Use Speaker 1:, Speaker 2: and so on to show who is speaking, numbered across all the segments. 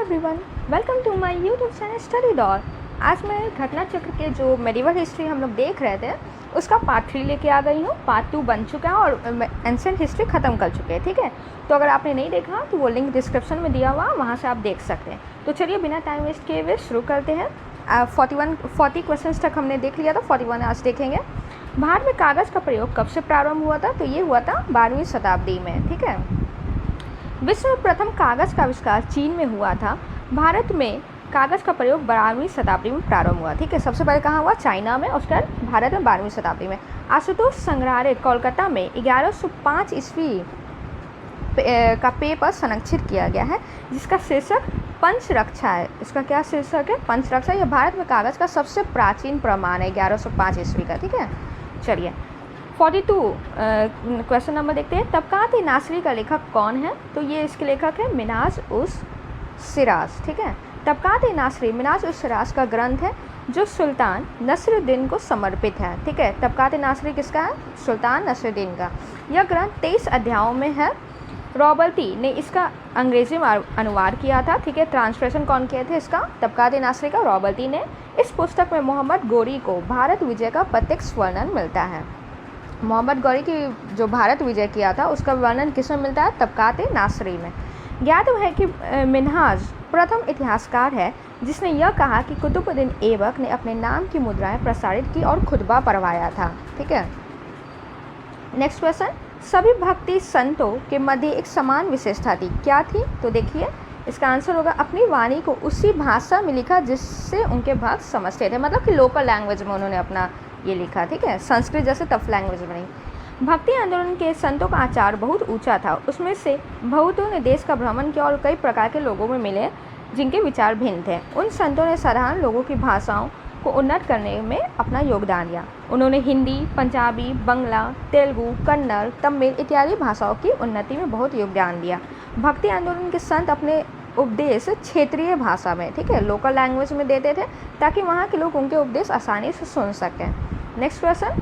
Speaker 1: Everyone, welcome to my YouTube channel Study Doll. आज मैं घटना चक्र के जो मेडिवल हिस्ट्री हम लोग देख रहे थे उसका पार्ट 3 लेके आ गई हूँ। पार्ट 2 बन चुका है और एंशिएंट हिस्ट्री ख़त्म कर चुके हैं। ठीक है, तो अगर आपने नहीं देखा तो वो लिंक डिस्क्रिप्शन में दिया हुआ, वहाँ से आप देख सकते हैं। तो चलिए बिना टाइम वेस्ट किए हुए शुरू करते हैं। 40 क्वेश्चन तक हमने देख लिया था, 41 आज देखेंगे। भारत में कागज़ का प्रयोग कब से प्रारंभ हुआ था? तो ये हुआ था 12वीं शताब्दी में। ठीक है, विश्व में प्रथम कागज़ का आविष्कार चीन में हुआ था। भारत में कागज़ का प्रयोग 12वीं शताब्दी में प्रारंभ हुआ। ठीक है, सबसे पहले कहाँ हुआ? चाइना में, उसके बाद भारत में 12वीं शताब्दी में। आशुतोष संग्रहालय कोलकाता में 1105 ईस्वी का पेपर संरक्षित किया गया है, जिसका शीर्षक पंचरक्षा है। इसका क्या शीर्षक है? पंचरक्षा। यह भारत में कागज़ का सबसे प्राचीन प्रमाण है, 1105 ईस्वी का। ठीक है, चलिए 42 क्वेश्चन नंबर देखते हैं। तबकात-ए-नासरी का लेखक कौन है? तो ये इसके लेखक है मिन्हाज-उस-सिराज। ठीक है, तबकात-ए-नासरी मिन्हाज-उस-सिराज का ग्रंथ है जो सुल्तान नसरुद्दीन को समर्पित है। ठीक है, तबकात-ए-नासरी किसका है? सुल्तान नसरुद्दीन का। यह ग्रंथ 23 अध्यायों में है। रॉबर्टी ने इसका अंग्रेजी में अनुवाद किया था। ठीक है, ट्रांसलेशन कौन किए थे इसका? तबकात-ए-नासरी का रॉबर्टी ने। इस पुस्तक में मोहम्मद गौरी को भारत विजय का प्रत्यक्ष वर्णन मिलता है। मोहम्मद गौरी की जो भारत विजय किया था उसका वर्णन किसमें मिलता है? तबकात-ए-नासरी में। ज्ञात है कि मिन्हाज प्रथम इतिहासकार है जिसने यह कहा कि कुतुबुद्दीन ऐबक ने अपने नाम की मुद्राएं प्रसारित की और खुतबा पढ़वाया था। ठीक है, नेक्स्ट क्वेश्चन। सभी भक्ति संतों के मध्य एक समान विशेषता थी, क्या थी? तो देखिए इसका आंसर होगा अपनी वाणी को उसी भाषा में लिखा जिससे उनके भक्त समझते थे। मतलब कि लोकल लैंग्वेज में उन्होंने अपना ये लिखा। ठीक है, संस्कृत जैसे टफ लैंग्वेज में नहीं। भक्ति आंदोलन के संतों का आचार बहुत ऊंचा था। उसमें से बहुतों ने देश का भ्रमण किया और कई प्रकार के लोगों में मिले जिनके विचार भिन्न थे। उन संतों ने साधारण लोगों की भाषाओं को उन्नत करने में अपना योगदान दिया। उन्होंने हिंदी, पंजाबी, बंगला, तेलुगु, कन्नड़, तमिल इत्यादि भाषाओं की उन्नति में बहुत योगदान दिया। भक्ति आंदोलन के संत अपने उपदेश क्षेत्रीय भाषा में, ठीक है, लोकल लैंग्वेज में देते थे ताकि वहाँ के लोग उनके उपदेश आसानी से सुन सकें। Next question.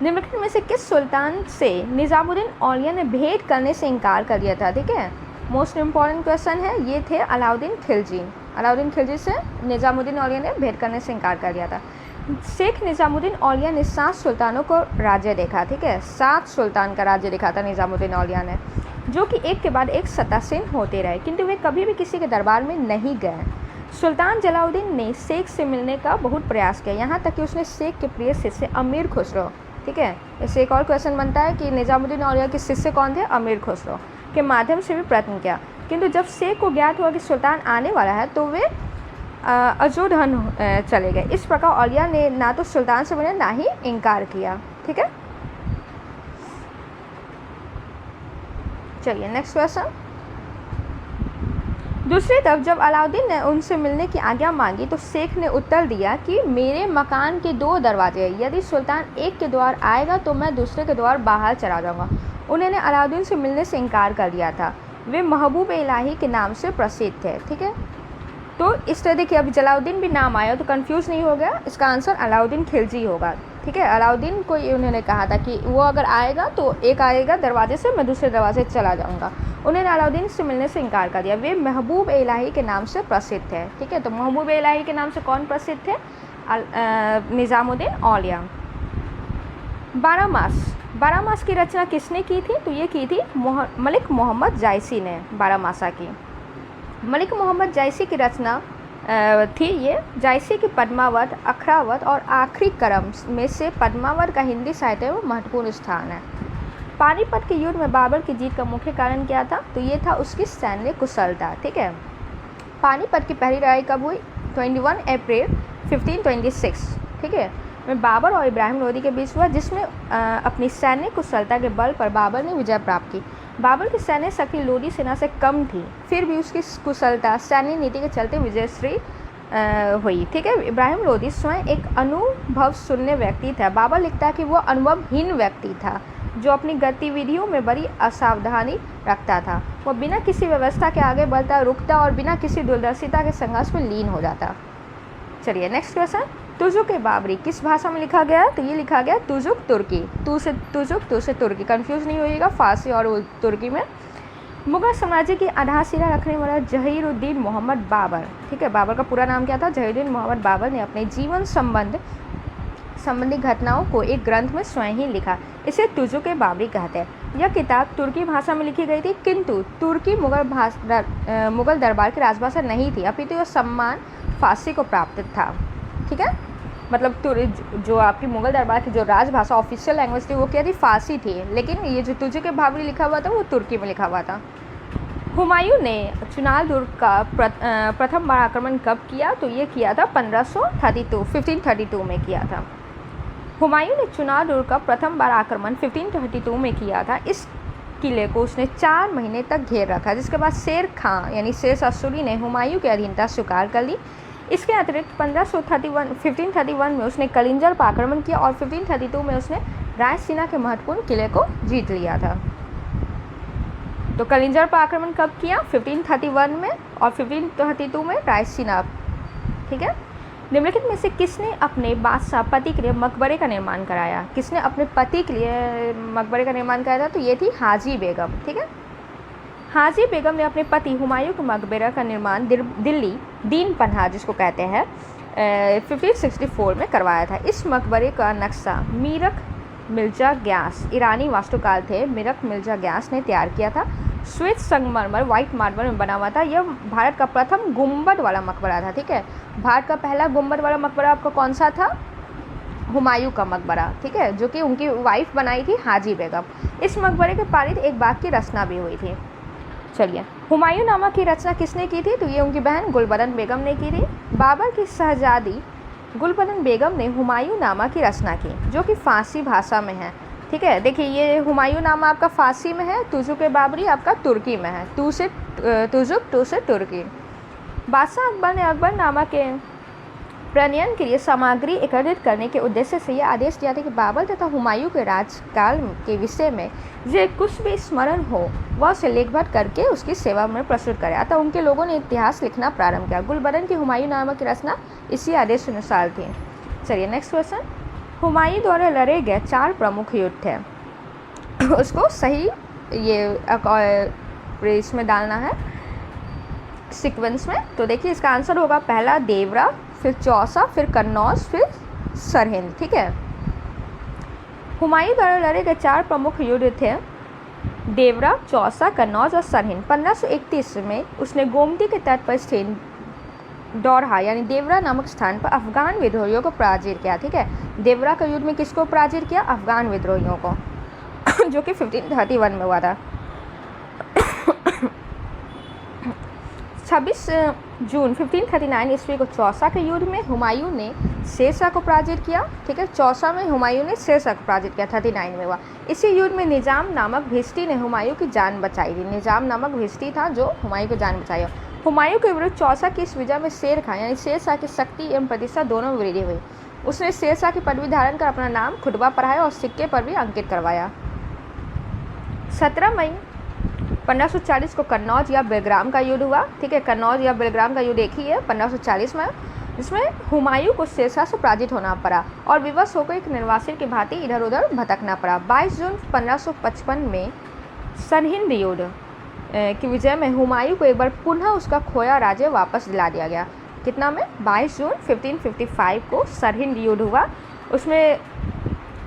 Speaker 1: निम्नलिखित में से किस सुल्तान से निज़ामुद्दीन औलिया ने भेंट करने से इनकार कर दिया था? ठीक है, मोस्ट इम्पॉर्टेंट क्वेश्चन है। ये थे अलाउद्दीन खिलजी। अलाउद्दीन खिलजी से निज़ामुद्दीन औलिया ने भेंट करने से इनकार कर दिया था। शेख निज़ामुद्दीन औलिया ने 7 सुल्तानों को राज्य देखा। ठीक है, 7 सुल्तान का राज्य देखा था निज़ामुद्दीन औलिया ने, जो कि एक के बाद एक सत्तासीन होते रहे, किंतु वे कभी भी किसी के दरबार में नहीं गए। सुल्तान जलाउद्दीन ने शेख से मिलने का बहुत प्रयास किया, यहाँ तक कि उसने शेख के प्रिय शिष्य अमीर खुसरो, ठीक है, इससे एक और क्वेश्चन बनता है कि निज़ामुद्दीन औलिया के शिष्य कौन थे? अमीर खुसरो के माध्यम से भी प्रयत्न किया, किंतु जब शेख को ज्ञात हुआ कि सुल्तान आने वाला है तो वे अजोधन चले गए। इस प्रकार औलिया ने ना तो सुल्तान से मिले ना ही इनकार किया। ठीक है, चलिए नेक्स्ट क्वेश्चन। दूसरी तरफ जब अलाउद्दीन ने उनसे मिलने की आज्ञा मांगी तो शेख ने उत्तर दिया कि मेरे मकान के 2 दरवाजे हैं, यदि सुल्तान एक के द्वार आएगा तो मैं दूसरे के द्वार बाहर चला जाऊंगा। उन्होंने अलाउद्दीन से मिलने से इनकार कर दिया था। वे महबूब इलाही के नाम से प्रसिद्ध थे। ठीक है, तो इस तरह देखिए अभी जलाउद्दीन भी नाम आया तो कंफ्यूज नहीं हो गया, इसका आंसर अलाउद्दीन खिलजी होगा। ठीक है, अलाउद्दीन को उन्होंने कहा था कि वो अगर आएगा तो एक आएगा दरवाजे से, मैं दूसरे दरवाजे से चला जाऊंगा। उन्होंने अलाउद्दीन से मिलने से इनकार कर दिया। वे महबूब इलाही के नाम से प्रसिद्ध थे। ठीक है, तो महबूब इलाही के नाम से कौन प्रसिद्ध थे? निज़ामुद्दीन औलिया। 12 मास की रचना किसने की थी? तो ये की थी मलिक मोहम्मद जायसी ने 12 मासा की। मलिक मोहम्मद जायसी की रचना थी ये। जायसी की पद्मावत, अखरावत और आखिरी करम में से पद्मावत का हिंदी साहित्य में महत्वपूर्ण स्थान है। पानीपत के युद्ध में बाबर की जीत का मुख्य कारण क्या था? तो ये था उसकी सैन्य कुशलता। ठीक है, पानीपत की पहली लड़ाई कब हुई? 21 अप्रैल 1526। ठीक है, में बाबर और इब्राहिम लोदी के बीच हुआ, जिसमें अपनी सैन्य कुशलता के बल पर बाबर ने विजय प्राप्त की। बाबर की सैन्य शक्ति लोदी सेना से कम थी, फिर भी उसकी कुशलता सैन्य नीति के चलते विजयश्री हुई। ठीक है, इब्राहिम लोदी स्वयं एक अनुभव शून्य व्यक्ति था। बाबर लिखता है कि वो अनुभवहीन व्यक्ति था जो अपनी गतिविधियों में बड़ी असावधानी रखता था। वह बिना किसी व्यवस्था के आगे बढ़ता, रुकता और बिना किसी दूरदर्शिता के संघर्ष में लीन हो जाता। चलिए नेक्स्ट क्वेश्चन। तुजुक बाबरी किस भाषा में लिखा गया? तो ये लिखा गया तुजुक तुर्की। तू से तुजुक, तू से तुर्की, कंफ्यूज नहीं होइएगा फारसी और तुर्की में। मुगल साम्राज्य की आधारशिला रखने वाला जहीरुद्दीन मोहम्मद बाबर, ठीक है, बाबर का पूरा नाम क्या था? जहीरुद्दीन मोहम्मद बाबर ने अपने जीवन संबंधी घटनाओं को एक ग्रंथ में स्वयं ही लिखा। इसे तुजुक-ए बाबरी कहते हैं। यह किताब तुर्की भाषा में लिखी गई थी, किंतु तुर्की मुगल दरबार की राजभाषा नहीं थी, अपितु यह सम्मान फारसी को प्राप्त था। ठीक है, मतलब जो आपकी मुगल दरबार की जो राजभाषा ऑफिशियल लैंग्वेज थी वो क्या थी? फारसी थी, लेकिन ये जो तुजुक-ए बाबरी लिखा हुआ था वो तुर्की में लिखा हुआ था। हुमायूं ने चुनार दुर्ग का प्रथम बार आक्रमण कब किया? तो ये किया था 1532 में किया था। हुमायूं ने चुनार दुर्ग का प्रथम बार आक्रमण 1532 में किया था। इस किले को उसने 4 महीने तक घेर रखा, जिसके बाद शेर खां यानी शेर शाह सूरी ने हुमायूं की अधीनता स्वीकार कर ली। इसके अतिरिक्त 1531 में उसने कलिंजर पर आक्रमण किया और 1532 में उसने रायसीना के महत्वपूर्ण किले को जीत लिया था। तो कलिंजर पर आक्रमण कब किया? 1531 में, और 1532 में रायसीना। ठीक है, निम्नलिखित में से किसने अपने बादशाह पति के लिए मकबरे का निर्माण कराया? किसने अपने पति के लिए मकबरे का निर्माण कराया था? तो ये थी हाजी बेगम। ठीक है, हाजी बेगम ने अपने पति हुमायूं के मकबरे का निर्माण दिल्ली दीन पन्हा जिसको कहते हैं 1564 में करवाया था। इस मकबरे का नक्शा मीरक मिर्जा ग्यास, ईरानी वास्तुकार थे मीरक मिर्जा ग्यास ने तैयार किया था। श्वेत संगमरमर व्हाइट मार्बल में बना हुआ था। यह भारत का प्रथम गुंबद वाला मकबरा था। ठीक है, भारत का पहला गुंबद वाला मकबरा आपका कौन सा था? हुमायूं का मकबरा। ठीक है, जो कि उनकी वाइफ बनाई थी हाजी बेगम। इस मकबरे के पारित एक बाग की रचना भी हुई थी। चलिए, हुमायूं नामा की रचना किसने की थी? तो ये उनकी बहन गुलबदन बेगम ने की थी। बाबर की शहजादी गुलबदन बेगम ने हुमायूं नामा की रचना की, जो कि फारसी भाषा में है। ठीक है, देखिए ये हुमायूं नामा आपका फारसी में है, तुजुक-ए बाबरी आपका तुर्की में है। टू से तुर्की। बादशाह अकबर ने अकबरनामा के प्रणयन के लिए सामग्री एकत्रित करने के उद्देश्य से यह आदेश दिया था कि बाबर तथा हुमायूं के राजकाल के विषय में जो कुछ भी स्मरण हो वह उसे लेखबद्ध करके उसकी सेवा में प्रस्तुत करे। अतः उनके लोगों ने इतिहास लिखना प्रारंभ किया। गुलबदन की हुमायूं नामा की रचना इसी आदेश के अनुसार थी। चलिए नेक्स्ट क्वेश्चन, हुमायूं द्वारा लड़े गए 4 प्रमुख युद्ध थे। उसको सही ये इसमें डालना है सीक्वेंस में। तो देखिए इसका आंसर होगा पहला देवरा, फिर चौसा, फिर कन्नौज, फिर सरहिंद। ठीक है, हुमायूं द्वारा लड़े गए 4 प्रमुख युद्ध थे देवरा, चौसा, कन्नौज और सरहिंद। 1531 में उसने गोमती के तट पर स्थित डोरहा यानी देवरा नामक स्थान पर अफगान विद्रोहियों को पराजित किया। ठीक है, देवरा का युद्ध में किसको पराजित किया? अफगान विद्रोहियों को जो कि 1531 में हुआ था। 26 जून 1539 ईस्वी को चौसा के युद्ध में हुमायूं ने शेर शाह को पराजित किया। ठीक है, चौसा में हुमायूं ने शेर शाह को पराजित किया, 39 में हुआ। इसी युद्ध में निजाम नामक भिष्टी ने हुमायूं की जान बचाई थी। निजाम नामक भिष्टी था जो हुमायूं की जान बचाई। हुमायूं के विरुद्ध चौसा की इस विजय में शेर खां यानी शेर शाह की शक्ति एवं प्रतिष्ठा दोनों में वृद्धि हुई। उसने शेर शाह की पदवी धारण कर अपना नाम खुतबा पढ़ाया और सिक्के पर भी अंकित करवाया। 17 मई 1540 को कन्नौज या बेलग्राम का युद्ध हुआ। ठीक है, कन्नौज या बेलग्राम का युद्ध एक ही है 1540 में, जिसमें हुमायूं को शेर शाह से पराजित होना पड़ा और विवश होकर एक निर्वासित की भांति इधर उधर भटकना पड़ा। 22 जून 1555 में सरहिंद युद्ध की विजय में हुमायूं को एक बार पुनः उसका खोया राज्य वापस दिला दिया गया। कितना में? 22 जून 1555 को सरहिंद युद्ध हुआ, उसमें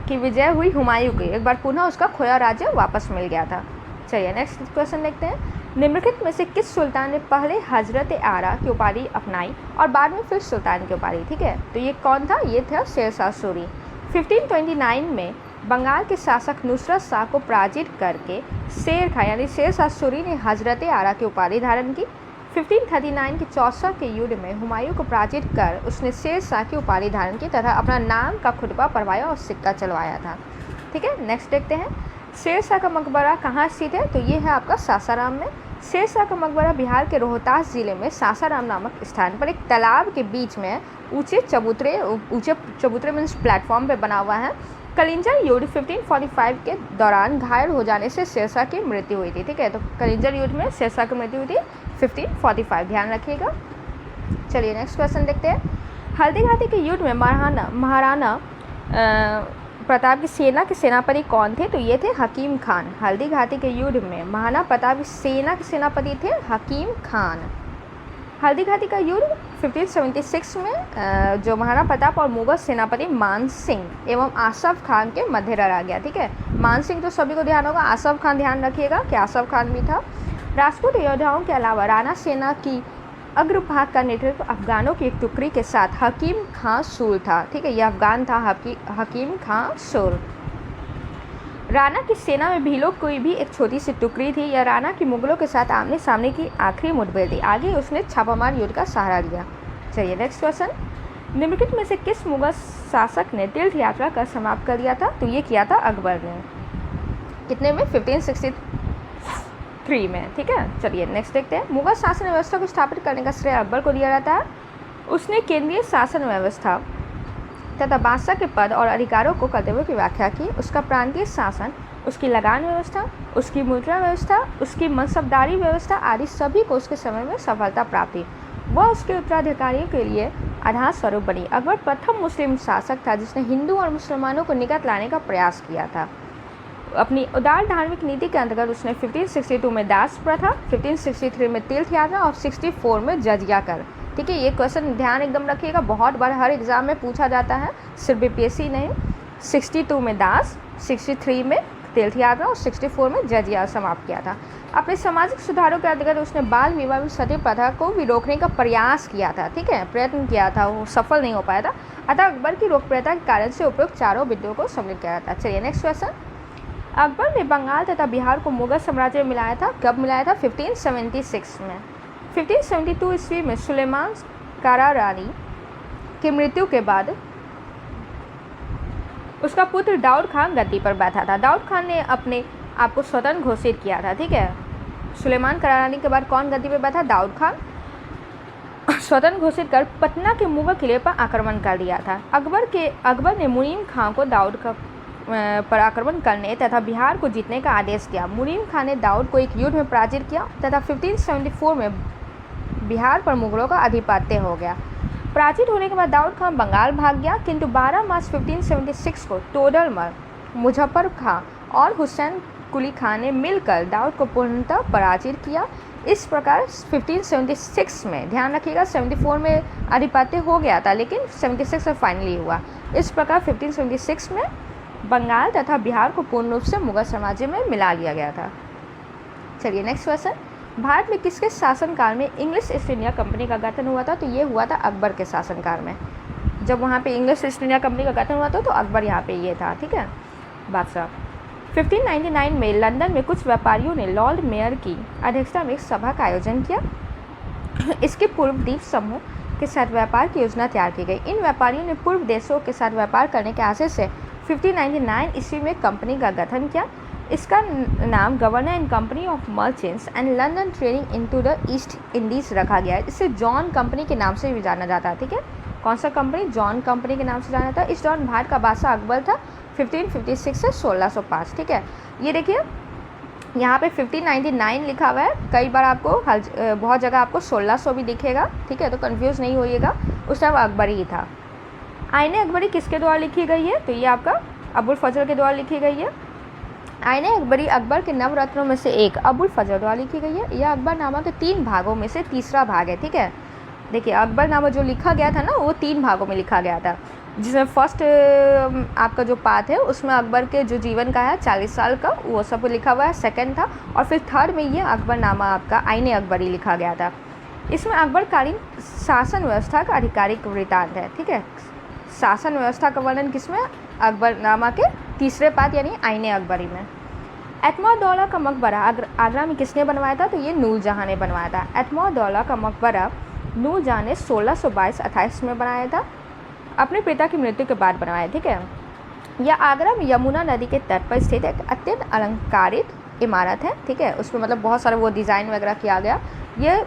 Speaker 1: की विजय हुई हुमायूं की, एक बार पुनः उसका खोया राज्य वापस मिल गया था। चलिए नेक्स्ट क्वेश्चन देखते हैं, निम्नलिखित में से किस सुल्तान ने पहले हजरत आरा की उपाधि अपनाई और बाद में फिर सुल्तान की उपाधि? ठीक है, तो ये कौन था? ये था शेर शाह सूरी। 1529 में बंगाल के शासक नुसरत शाह को पराजित करके शेर खां यानी शेर शाह सूरी ने हजरत आरा की उपाधि धारण की। 1539 के चौसा के युद्ध में हुमायूं को पराजित कर उसने शेर शाह की उपाधि धारण की तथा अपना नाम का खुतबा पढ़वाया और सिक्का चलवाया था। ठीक है, नेक्स्ट देखते हैं, शेर शाह का मकबरा कहाँ स्थित है? तो ये है आपका सासाराम में। शेर शाह का मकबरा बिहार के रोहतास जिले में सासाराम नामक स्थान पर एक तालाब के बीच में ऊंचे चबूतरे मीन्स प्लेटफॉर्म पे बना हुआ है। कलिंजर युद्ध 1545 के दौरान घायल हो जाने से शेर शाह की मृत्यु हुई थी। ठीक है, तो कलिंजर युद्ध में शेर शाह की मृत्यु हुई थी 1545, ध्यान रखिएगा। चलिए नेक्स्ट क्वेश्चन देखते हैं, हल्दी घाटी के युद्ध में महाराणा प्रताप की सेना के सेनापति कौन थे? तो ये थे हकीम खान। हल्दी घाटी के युद्ध में महाराणा प्रताप की सेना के सेनापति थे हकीम खान। हल्दी घाटी का युद्ध 1576 में जो महाराणा प्रताप और मुगल सेनापति मान सिंह एवं आसफ खान के मध्य लड़ा गया। ठीक है, मान सिंह तो सभी को ध्यान होगा, आसफ खान ध्यान रखिएगा कि आसफ खान भी था। राजपूत योद्धाओं के अलावा राणा सेना की अग्रभाग का नेतृत्व अफगानों की एक टुकड़ी के साथ हकीम खां सूर था। ठीक है, यह अफगान था हकीम खां सूर। राणा की सेना में भीलों की भी एक छोटी सी टुकड़ी थी। यह राणा की मुगलों के साथ आमने सामने की आखिरी मुठभेड़ थी। आगे उसने छापामार युद्ध का सहारा लिया। चलिए नेक्स्ट क्वेश्चन, निम्नलिखित में से किस मुगल शासक ने तीर्थ यात्रा कर समाप्त कर दिया था? तो ये किया था अकबर ने। कितने में? 1563 में। ठीक है, चलिए नेक्स्ट देखते हैं। मुगल शासन व्यवस्था को स्थापित करने का श्रेय अकबर को दिया जाता है। उसने केंद्रीय शासन व्यवस्था तथा बादशाह के पद और अधिकारों को कर्तव्यों की व्याख्या की। उसका प्रांतीय शासन, उसकी लगान व्यवस्था, उसकी मुद्रा व्यवस्था, उसकी मनसबदारी व्यवस्था आदि सभी को उसके समय में सफलता प्राप्त हुई। वह उसके उत्तराधिकारियों के लिए आधार स्वरूप बनी। अकबर प्रथम मुस्लिम शासक था जिसने हिंदू और मुसलमानों को निकट लाने का प्रयास किया था। अपनी उदार धार्मिक नीति के अंतर्गत उसने 1562 में दास प्रथा, 1563 में तीर्थ यात्रा और 64 में जजिया कर। ठीक है, ये क्वेश्चन ध्यान एकदम रखिएगा, बहुत बार हर एग्जाम में पूछा जाता है, सिर्फ बीपीएससी नहीं। 62 में दास, 63 में तीर्थ यात्रा और 64 में जजिया समाप्त किया था। अपने सामाजिक सुधारों के अंतर्गत उसने बाल विवाह सती प्रथा को भी रोकने का प्रयास किया था। ठीक है, प्रयत्न किया था, वो सफल नहीं हो पाया था। अतः अकबर की लोकप्रियता के कारण से उपयुक्त चारों बिंदुओं को सम्मिलित किया था। चलिए नेक्स्ट क्वेश्चन, अकबर ने बंगाल तथा बिहार को मुगल साम्राज्य में मिलाया था। कब मिलाया था? 1576 में। 1572 ईस्वी में सुलेमान करारानी की मृत्यु के बाद उसका पुत्र दाऊद खान गद्दी पर बैठा था। दाऊद खान ने अपने आप को स्वतंत्र घोषित किया था। ठीक है, सुलेमान करारानी के बाद कौन गद्दी पर बैठा? दाऊद खान। स्वतंत्र घोषित कर पटना के मुगल किले पर आक्रमण कर दिया था। अकबर ने मुनीम खां को दाऊद पर आक्रमण करने तथा बिहार को जीतने का आदेश दिया। मुनीम खां ने दाऊद को एक युद्ध में पराजित किया तथा 1574 में बिहार पर मुगलों का आधिपत्य हो गया। पराजित होने के बाद दाऊद खां बंगाल भाग गया, किंतु 12 मार्च 1576 को तोडरमल, मुजफ्फर खां और हुसैन कुली खां ने मिलकर दाऊद को पूर्णतः पराजित किया। इस प्रकार 1576 में, ध्यान रखिएगा 74 में आधिपत्य हो गया था लेकिन 76 में फाइनली हुआ। इस प्रकार 1576 में बंगाल तथा बिहार को पूर्ण रूप से मुगल साम्राज्य में मिला लिया गया था। चलिए नेक्स्ट क्वेश्चन, भारत में किसके शासनकाल में इंग्लिश ईस्ट इंडिया कंपनी का गठन हुआ था? तो ये हुआ था अकबर के शासनकाल में। जब वहाँ पे इंग्लिश ईस्ट इंडिया कंपनी का गठन हुआ था तो अकबर यहाँ पे ये था। ठीक है, बादशाह। 1599 में लंदन में कुछ व्यापारियों ने लॉर्ड मेयर की अध्यक्षता में एक सभा का आयोजन किया। इसके पूर्व द्वीप समूह के साथ व्यापार की योजना तैयार की गई। इन व्यापारियों ने पूर्व देशों के साथ व्यापार करने के आशय से 1599 ईस्वी में कंपनी का गठन किया। इसका नाम governor and company of merchants and London trading into the east Indies रखा गया है। इसे जॉन कंपनी के नाम से भी जाना जाता है। ठीक है, कौन सा कंपनी? जॉन कंपनी के नाम से जाना जाता है। इस दौरान भारत का बादशाह अकबर था 1556 से 1605। ठीक है, ये देखिए यहाँ पे 1599 लिखा हुआ है, कई बार आपको बहुत जगह आपको 1600 भी दिखेगा। ठीक है, तो कंफ्यूज नहीं होइएगा, उस टाइम अकबरी ही था। आईने अकबरी किसके द्वारा लिखी गई है? तो ये आपका अबुल फजल के द्वारा लिखी गई है। आईने अकबरी अकबर के नवरत्नों में से एक अबुल फजल द्वारा लिखी गई है। यह अकबरनामा के 3 भागों में से तीसरा भाग है। ठीक है, देखिए अकबरनामा जो लिखा गया था ना वो 3 भागों में लिखा गया था, जिसमें फर्स्ट आपका जो पार्ट है उसमें अकबर के जो जीवन का है 40 साल का वो सब लिखा हुआ है, सेकंड था, और फिर थर्ड में ये अकबरनामा आपका आईने अकबरी लिखा गया था। इसमें अकबरकालीन शासन व्यवस्था का आधिकारिक वृत्तांत है। ठीक है, शासन व्यवस्था का वर्णन किसमें? अकबरनामा के तीसरे पार्ट यानी आईने अकबरी में। एतमादौला का मकबरा आगरा में किसने बनवाया था? तो ये नूरजहाँ ने बनवाया था। एतमादौला का मकबरा नूरजहाँ ने 1622-28 में बनाया था, अपने पिता की मृत्यु के बाद बनवाया। ठीक है, यह आगरा में यमुना नदी के तट पर स्थित एक अत्यंत अलंकारित इमारत है। ठीक है, उसमें मतलब बहुत सारा वो डिज़ाइन वगैरह किया गया। ये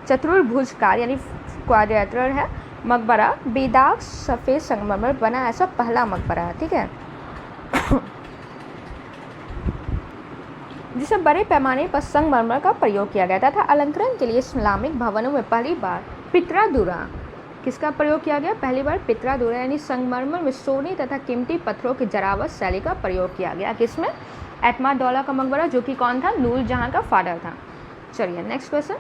Speaker 1: चतुर्भुजकार यानी क्वाड्रेटर है। मकबरा बेदाग सफ़ेद संगमरमर बना ऐसा पहला मकबरा है। ठीक है, जिसे बड़े पैमाने पर संगमरमर का प्रयोग किया गया था। अलंकरण के लिए इस्लामिक भवनों में पहली बार पित्रा दुरा किसका प्रयोग किया गया? पहली बार पित्रा द्वारा यानी संगमरमर में सोने तथा कीमती पत्थरों की जरावत शैली का प्रयोग किया गया। किसमें? एतमाद-दौला का मकबरा, जो कि कौन था? नूरजहां का फादर था। चलिए नेक्स्ट क्वेश्चन,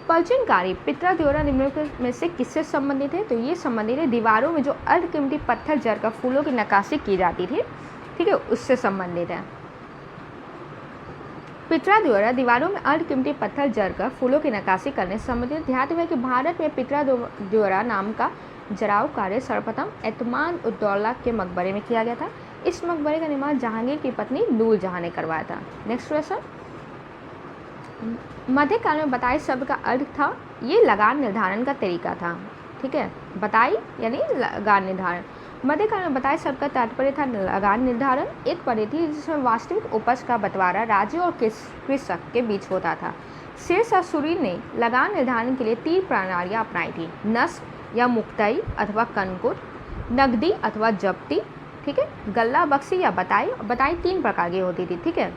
Speaker 1: पलचिनकारी पित्रा द्वारा निम्नलिखित में से किससे संबंधित है? तो ये संबंधित है दीवारों में जो अर्धकीमती पत्थर जड़कर फूलों की नक्काशी की जाती थी, ठीक है, उससे संबंधित है। पित्रा द्वारा दीवारों में अर्धकीमती पत्थर जड़कर फूलों की नक्काशी करने से संबंधित। ध्यान है कि भारत में पित्रा द्वारा नाम का जराव कार्य सर्वप्रथम एतमाद-उद-दौला के मकबरे में किया गया था। इस मकबरे का निर्माण जहांगीर की पत्नी नूरजहां ने करवाया था। नेक्स्ट क्वेश्चन, मध्यकाल में बताई शब्द का अर्थ था, ये लगान निर्धारण का तरीका था, ठीक है, बताई यानी लगान निर्धारण। मध्यकाल में बताए शब्द का तात्पर्य था लगान निर्धारण, एक पद्धति जिसमें वास्तविक उपज का बंटवारा राज्य और कृषक के बीच होता था। शेरशाह सूरी ने लगान निर्धारण के लिए 3 प्रणालियाँ अपनाई थी, नस्क या मुक्ताई अथवा कनकुट, नकदी अथवा जब्ती, ठीक है, गल्ला बख्शी या बताई। बताई 3 प्रकार की होती थी, ठीक है।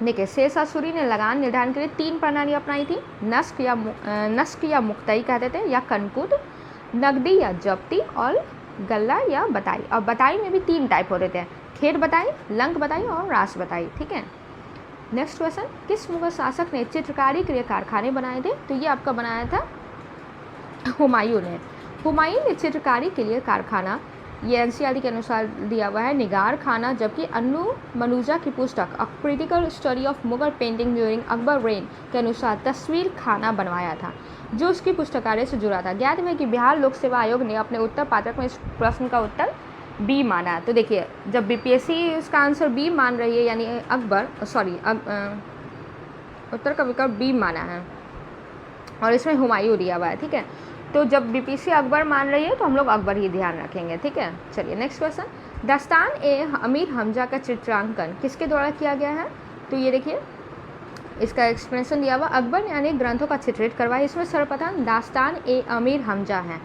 Speaker 1: देखिए, शेरशाह सूरी ने लगान निर्धारण के लिए 3 प्रणालियाँ अपनाई थी, नस्क या मुक्ताई कहते थे, या कनकुट, नकदी या जब्ती, और गल्ला या बताई। और बताई में भी 3 टाइप होते थे, खेत बताई, लंक बताई और रास बताई, ठीक है। नेक्स्ट क्वेश्चन, किस मुगल शासक ने चित्रकारी के लिए कारखाने बनाए थे? तो ये आपका बनाया था हुमायूं ने। हुमायूं ने चित्रकारी के लिए कारखाना, ये एनसीईआरटी के अनुसार दिया हुआ है, निगार खाना, जबकि अनु मनुजा की पुस्तक a critical study of Mughal painting during Akbar rain के अनुसार तस्वीर खाना बनवाया था, जो उसकी पुस्तकालय से जुड़ा था। ज्ञात है कि बिहार लोक सेवा आयोग ने अपने उत्तर पात्रक में इस प्रश्न का उत्तर बी माना। तो देखिए, जब बीपीएससी इसका आंसर बी मान रही है, यानी अकबर, उत्तर का विकल्प बी माना है और इसमें हुमायूं दिया हुआ है, ठीक है। तो जब बीपीएससी अकबर मान रही है तो हम लोग अकबर ही ध्यान रखेंगे, ठीक है। चलिए नेक्स्ट क्वेश्चन, दास्तान ए अमीर हमजा का चित्रांकन किसके द्वारा किया गया है? तो ये देखिए, इसका एक्सप्लेनेशन दिया हुआ, अकबर ने अनेक ग्रंथों का चित्रित करवाया। इसमें सर्वप्रथम दास्तान ए अमीर हमजा है।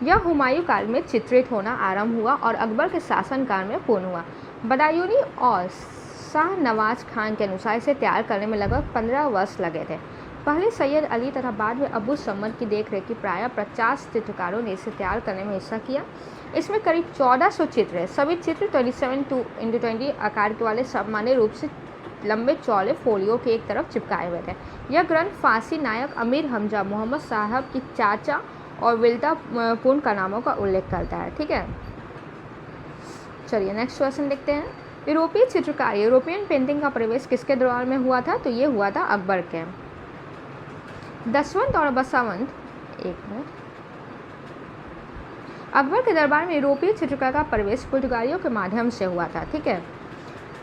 Speaker 1: यह हुमायूं काल में चित्रित होना आरंभ हुआ और अकबर के शासनकाल में पूर्ण हुआ। बदायूनी और शाह नवाज खान के अनुसार इसे तैयार करने में लगभग 15 वर्ष लगे थे। पहले सैयद अली तथा बाद में अबू समद की देखरेख की प्रायः 50 चित्रकारों ने इसे तैयार करने में हिस्सा किया। इसमें करीब 1400 चित्र है। सभी चित्र 27x20 आकार के वाले सामान्य रूप से लंबे चौड़े फोलियो के एक तरफ चिपकाए हुए थे। यह ग्रंथ फारसी नायक अमीर हमजा मोहम्मद साहब की चाचा और विल्ता पूर्ण का नामों का उल्लेख करता है, ठीक है। चलिए नेक्स्ट क्वेश्चन देखते हैं, यूरोपीय चित्रकारी यूरोपियन पेंटिंग का प्रवेश किसके दौरान में हुआ था? तो ये हुआ था अकबर के। दसवंत और बसवंत, एक मिनट, अकबर के दरबार में यूरोपीय चित्रकला का प्रवेश पुर्तगालियों के माध्यम से हुआ था, ठीक है,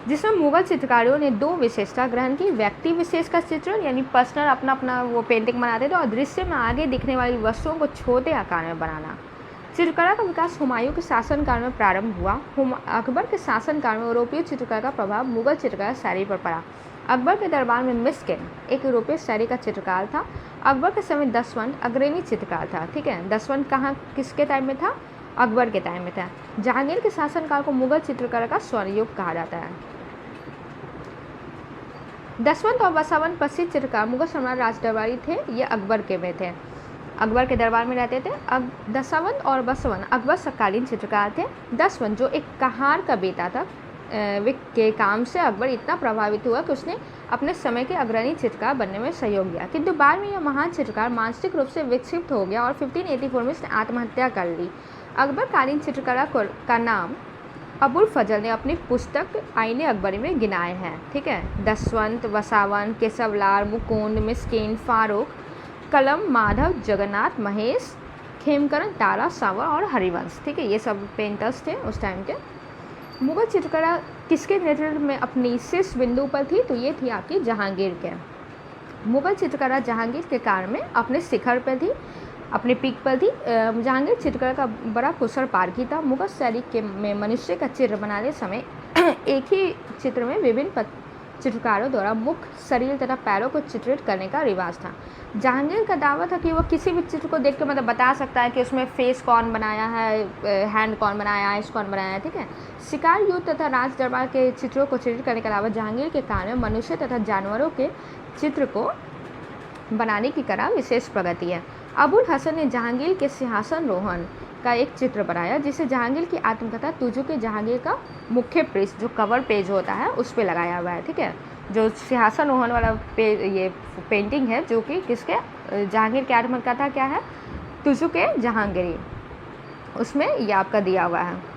Speaker 1: जिसमें मुगल चित्रकारियों ने 2 विशेषता ग्रहण की, व्यक्ति विशेष का चित्रण यानी पर्सनल अपना अपना वो पेंटिंग बनाते थे, और दृश्य में आगे दिखने वाली वस्तुओं को छोटे आकार में बनाना। चित्रकला का विकास हुमायूं के शासनकाल में प्रारंभ हुआ। अकबर के शासनकाल में यूरोपीय चित्रकला का प्रभाव मुगल चित्रकला शैली पर पड़ा। अकबर के दरबार में मिस्किन एक यूरोपीय शैली का चित्रकार था। अकबर के समय दसवंत अग्रणी चित्रकार था, ठीक है। दसवंत कहाँ किसके टाइम में था? अकबर के टाइम में था। जहांगीर के शासनकाल को मुगल चित्रकला का स्वर्ण युग कहा जाता है। दसवंत और बसवंत प्रसिद्ध चित्रकार मुगल सम्राट राजदरबारी थे, ये अकबर के में थे, अकबर के दरबार में रहते थे। अब दसवंत और बसवंत अकबर समकालीन चित्रकार थे। दसवंत जो एक कहार का बेटा था, के काम से अकबर इतना प्रभावित हुआ कि उसने अपने समय के अग्रणी चित्रकार बनने में सहयोग दिया, किंतु बाद में यह महान चित्रकार मानसिक रूप से विक्षिप्त हो गया और 1584 में उसने आत्महत्या कर ली। अकबर कालीन चित्रकला का नाम अबुल फजल ने अपनी पुस्तक आईने अकबरी में गिनाए हैं, ठीक है। दसवंत, बसावन, केशवलाल, मुकुंद, मिस्किन, फारूक, कलम, माधव, जगन्नाथ, महेश, खेमकरण, तारा, सांवर और हरिवंश, ठीक है, ये सब पेंटर्स थे उस टाइम के। मुगल चित्रकला किसके नेतृत्व में अपनी शीर्ष बिंदु पर थी? तो ये थी आपकी जहांगीर के। मुगल चित्रकला जहांगीर के काल में अपने शिखर पर थी, अपने पीक पर थी। जहांगीर चित्रकला का बड़ा कुशल पारखी था। मुगल शैली के में मनुष्य का चित्र बनाने समय एक ही चित्र में विभिन्न चित्रकारों द्वारा मुख, शरीर तथा पैरों को चित्रित करने का रिवाज था। जहांगीर का दावा था कि वो किसी भी चित्र को देख कर मतलब बता सकता है कि उसमें फेस कौन बनाया है, हैंड कौन बनाया है, आइस कौन बनाया है, ठीक है। शिकार, युद्ध तथा राज दरबार के चित्रों को चित्रित करने के अलावा जहांगीर के काल में मनुष्य तथा जानवरों के चित्र को बनाने की कला विशेष प्रगति है। अबुल हसन ने जहांगीर के सिंहासन रोहन का एक चित्र बनाया, जिसे जहांगीर की आत्मकथा तुझो के जहांगीर का मुख्य पृष्ठ जो कवर पेज होता है उस पर लगाया हुआ है। ठीक है, जो सिंहासन रोहन वाला ये पेंटिंग है जो कि किसके, जहांगीर की आत्मकथा क्या है, तुझो के जहांगीर, उसमें ये आपका दिया हुआ है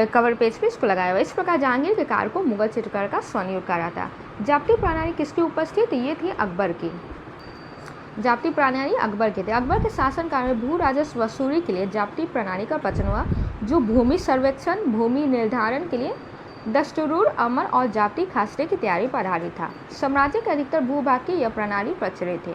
Speaker 1: कवर पेज पे इसको लगाया हुआ है। इस प्रकार जहांगीर के कार्य को मुगल चित्रकार का स्वर्णयुग कहा था। जाप्ती प्रणाली किसकी उपज थी, तो ये थी अकबर की। जाप्ती प्रणाली अकबर की थी। अकबर के शासनकाल में भू राजस्व वसूली के लिए जाप्ती प्रणाली का प्रचलन हुआ, जो भूमि सर्वेक्षण, भूमि निर्धारण के लिए दस्तूर अमर और जाप्ती खासरे की तैयारी पर आधारित था। साम्राज्य के अधिकतर भूभाग की यह प्रणाली प्रचलित थी।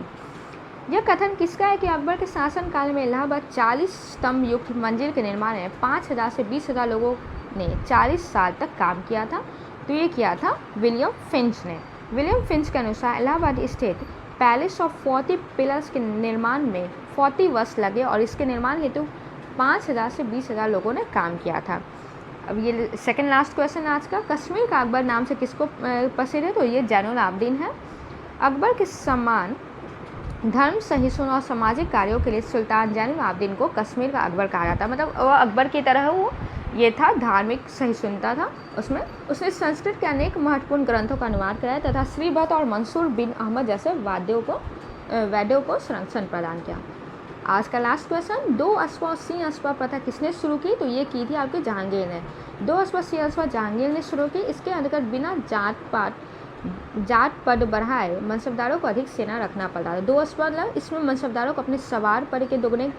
Speaker 1: यह कथन किसका है कि अकबर के शासनकाल में इलाहाबाद 40 स्तंभ युक्त मंजिल के निर्माण में 5000 से 20,000 लोगों ने 40 साल तक काम किया था। तो ये किया था विलियम फिंच ने। विलियम फिंच के अनुसार इलाहाबाद स्थित पैलेस ऑफ 40 पिलर्स के निर्माण में 40 वर्ष लगे और इसके निर्माण हेतु 5000 से 20,000 लोगों ने काम किया था। अब ये सेकंड लास्ट क्वेश्चन आज का, कश्मीर का अकबर नाम से किसको प्रसिद्ध है, तो ये जैनुल आबदीन है। अकबर के समान धर्म सहिष्णु और सामाजिक कार्यों के लिए सुल्तान जैनुल आबदीन को कश्मीर का अकबर कहा जाता है। मतलब वह अकबर की तरह वो ये था, धार्मिक सहिष्णुता था उसमें। उसने संस्कृत के अनेक महत्वपूर्ण ग्रंथों का अनुवाद कराया तथा श्रीबद्ध और मंसूर बिन अहमद जैसे वाद्यों को संरक्षण प्रदान किया। आज का लास्ट क्वेश्चन, 2 अश्व और सिंह अश्व प्रथा किसने शुरू की, तो ये की थी आपके जहांगीर ने। 2 अश्व सिंह अश्व जहांगीर ने शुरू की। इसके अंतर्गत बिना जात पद बढ़ाए मनसबदारों को अधिक सेना रखना पड़ता था। 2 अश्व मतलब इसमें मनसबदारों को अपने सवार पर के दुगने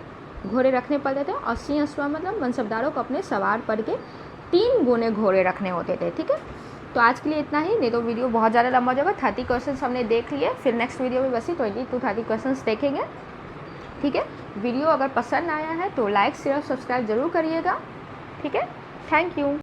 Speaker 1: घोड़े रखने पड़ते थे, और सिंह अश्व मतलब मनसबदारों को अपने सवार पर के 3 गुने घोड़े रखने होते थे। ठीक है, तो आज के लिए इतना ही, नहीं तो वीडियो बहुत ज़्यादा लंबा हो जाएगा। 30 क्वेश्चन हमने देख लिए, फिर नेक्स्ट वीडियो में बस 20 to 30 क्वेश्चन देखेंगे। ठीक है, वीडियो अगर पसंद आया है तो लाइक शेयर सब्सक्राइब जरूर करिएगा। ठीक है, थैंक यू।